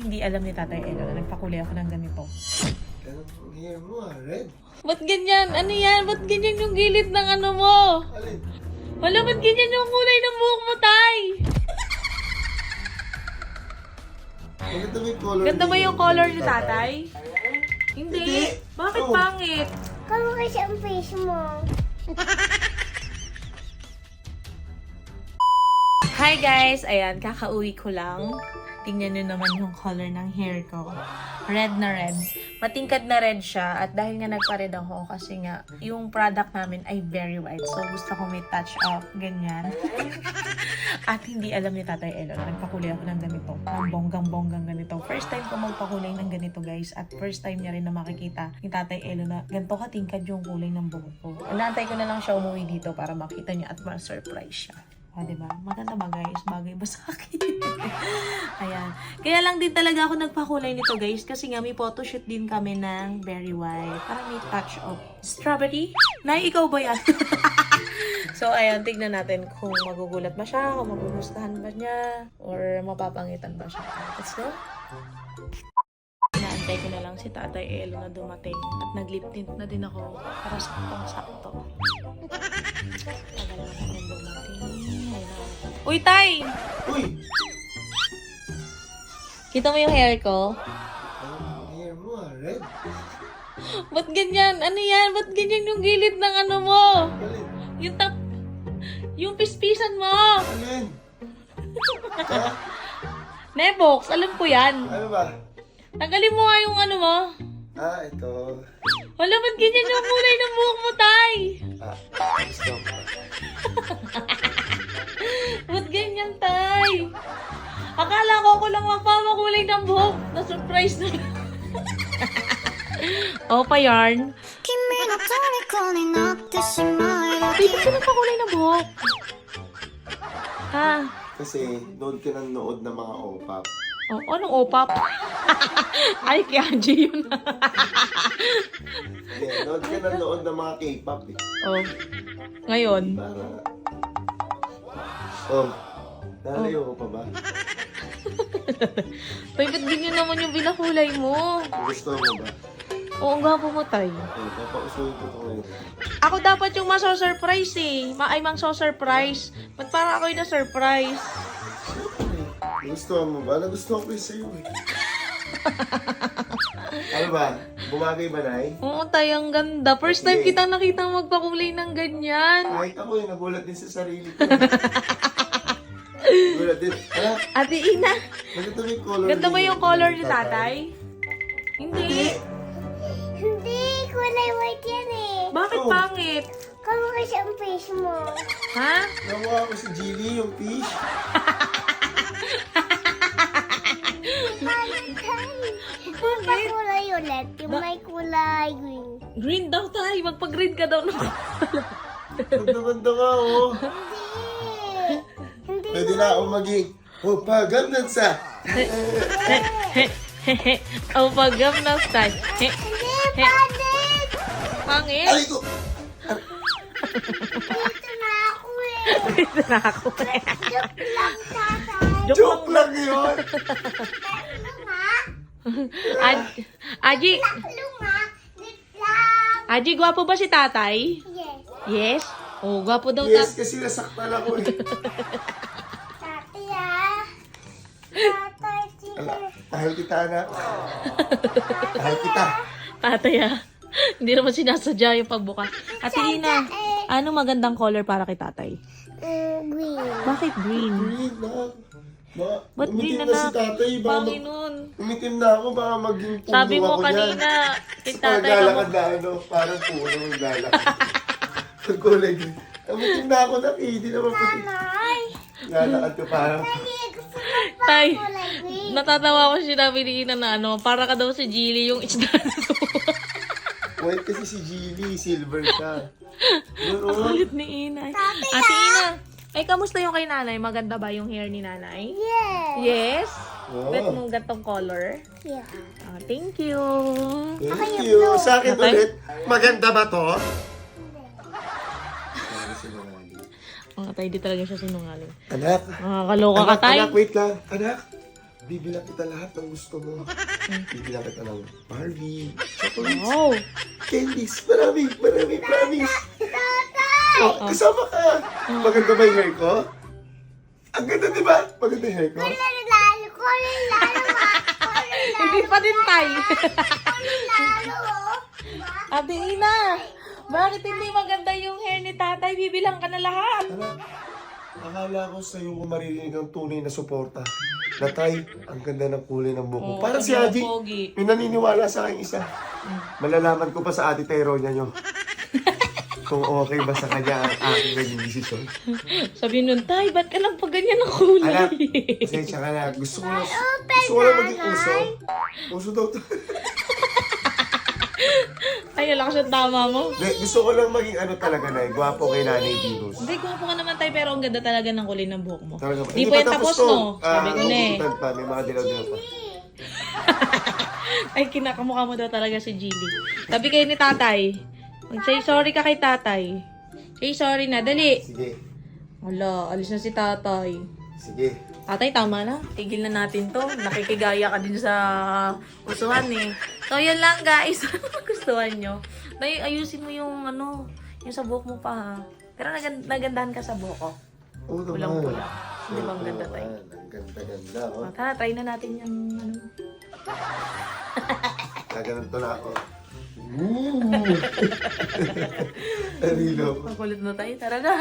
hindi alam ni Tatay Elo na nagpakulay ako ng ganito. Anong hair mo red? Ba't ganyan? Ano yan? Ba't ganyan yung gilid ng ano mo? Alin? Wala, ba't ganyan yung kulay ng buhok mo, Tay? Maganda ba yung color? Ganda ba yung color ni Tatay? Hindi. Bakit Oh. pangit? Kamo kasi ang face mo. Hi guys! Ayan, kakauwi ko lang. Tingnan nyo naman yung color ng hair ko. Red na red. Matingkad na red siya. At dahil nga nagpa-red ako, kasi nga, yung product namin ay very white. So, gusto ko may touch up. Ganyan. At hindi alam ni Tatay Elo na nagpakulay ako ng ganito. Ng bonggang-bonggang ganito. First time ko magpakulay ng ganito, guys. At first time niya rin na makikita ni Tatay Elo na ganito katingkad yung kulay ng buhok ko. Inaantay ko na lang siya umuwi dito para makita niya at ma-surprise siya. O, diba? Maganda ba, guys? Bagay ba sa akin? Ayan. Kaya lang din talaga ako nagpakulay nito, guys. Kasi nga, may photoshoot din kami ng very white. Parang may touch of strawberry. Nay, ikaw ba yan? So, ayan. Tignan natin kung magugulat ba siya, kung magugustahan ba niya, or mapapangitan ba siya. Let's go. Inaantay ko na lang si Tatay Elo na dumating. At nag-lip tint na din ako para saktong-sakto. Tagal na kami dumating. Uy, Tay! Uy! Kita mo yung hair ko? Anong hair mo red? Ba't ganyan? Ano yan? Ba't ganyan yung gilid ng ano mo? Alin? Yung pispisan mo! Alin? Ha? Nebox, alam ko yan. Ano ba? Tanggalin mo nga yung ano mo. Ah, ito. Wala, ba't ganyan yung kulay ng buhok mo, Tay? Gusto ko. Ba't ganyan, Tay? Akala ko ako lang magpamakulay ng buhok. Na-surprise na. Opa yarn. 君の虜になってしまえば Baby, ka nagpakulay ng buhok. Ha? Kasi, nood ka ng nood ng mga opap. Oh, anong opap? Ay, kaya yun. Hindi, nood ka ng nood ng mga K-pop eh. Oh. Ngayon. Para... Oh, nalayo ko pa ba? Tay, ba't ganyan naman yung binakulay mo? Gusto mo ba? Oo, ang gwapo mo, Tay. Oh, papausuhin ko ito ngayon. Ako dapat yung maso-surprise eh. Ay, mang-so-surprise. Ba't parang ako yung na-surprise? Gusto mo ba? Nagustuhan ko yung sa'yo eh. Ano ba? Bumagay ba, Nay? Oo, Tay, ang ganda. First time Sige. kitang nakita magpakulay ng ganyan. Kahit ako eh, nagulat din sa sarili ko. Nagulat din. Ah, Ate Ina, maganda ba yung color? ganda ba yung color ni Tatay? Hindi. Hindi, kulay white yan eh. Bakit Oh. pangit? Kamo kasi ang face mo. Ha? Nakuha ko si Jilly, yung fish. Yung kulay ulit, yung may kulay green. Green daw, Tay. Magpa-green ka daw. Ganda-ganda nga, oh. Hindi. Hindi. Pwede na ako maging, oh, paganda sa. Oh, pagam na style. Hindi, palit. Pangit. Ay ko! Dito na ako eh. Dito na ako. Joke lang, tatay. Joke lang yun! Aji, Luma, lip lang. Aji, gwapo ba si Tatay? Yes. Yes. Oh, gwapo daw Yes, kasi nasaktan ako eh. Tatay ah. Tatay, Ala, sige. mahal kita, anak. Mahal kita. Tatay ah. Hindi naman sinasadya yung pagbuka. Ate Ina, ano magandang color para kay Tatay? Green. Bakit green? Green na. Ba't green Umitim na si na? tatay. Baka Panginoon. umitim na ako, baka maging puno Sabi mo ako kanina, dyan. kay Tapos Tatay naglalakad na ano, parang puno maglalakad. Pagkulay din. Umitim na ako na, hindi naman puti. Nay. Lalakad ko parang, Hindi, gusto mo pa Tay, kulay green. natatawa ko siya namin ni Ina na ano, para ka daw si Jilly yung isda na to. white kasi si Jilly, silver siya. Yun, oh. Kulit ni Ina. Ate Ina, ay kamusta yung kay nanay? Maganda ba yung hair ni nanay? Yes. Yes? Oh. Bet mong gantong color? Yeah. Ah, thank you. Thank you. Sa akin Tatay? ulit, maganda ba to? Mga tay, di talaga siya sinungaling. Anak. Nakakaloka ka, tay. Anak, wait lang. Anak. Bibilang kita lahat ng gusto mo. Bibilang kita ng Barbie, chocolates, Wow. candies. Marami, promise. Oh, kasama ka. Maganda ba yung hair ko? Ang ganda, di ba? Maganda yung hair ko? Kulay lalo, Hindi pa din tay. lalo, Ate Ina, bakit hindi maganda yung hair ni tatay? Bibilang ka na lahat. Anak, akala ko sa'yo kung maririnig ang tunay na suporta. Natay, ang ganda ng kulay ng buhok mo. Oo, Parang si ang Haji, pogi. may naniniwala sa akin isa. Malalaman ko pa sa ate Teronia nyo. Kung okay ba sa kanya ang aking naging desisyon. Sabi nun, tay, ba't ka lang pa ganyan ang kulay? Anak, pasensya ka na. Gusto ko lang maging uso. Uso daw to. Ay, alam ko siya tama mo. Gusto ko lang maging ano talaga na, gwapo kay Nanay Dinos. Hindi, gwapo ka naman tayo, pero ang ganda talaga ng kulay ng buhok mo. Talaga ba? Di pa yan tapos, to. no? Sabi ko na eh. ugutan pa, may mga dilaw-dilaw pa. Ay, kinakamukha mo daw talaga si Gilly. Sabi kayo ni tatay, mag-say sorry ka kay tatay. Say sorry na, dali. Sige, Wala, alis na si tatay. sige. Tatay, tama na. Tigil na natin to. Nakikigaya ka din sa usuhan eh. So, yun lang guys. Gustuhan nyo. Tay, ayusin mo yung ano, yung sa buhok mo pa ha. Pero nagandahan ka sa buhok ko. Oo naman. Pulang-pula. Di ba ang ganda, Oo tay? naman. Ang ganda-ganda. O, Oh. tara, try na natin yung ano. Gaganito na ako. Woo! Arilo. Makulit na tayo. Tara na.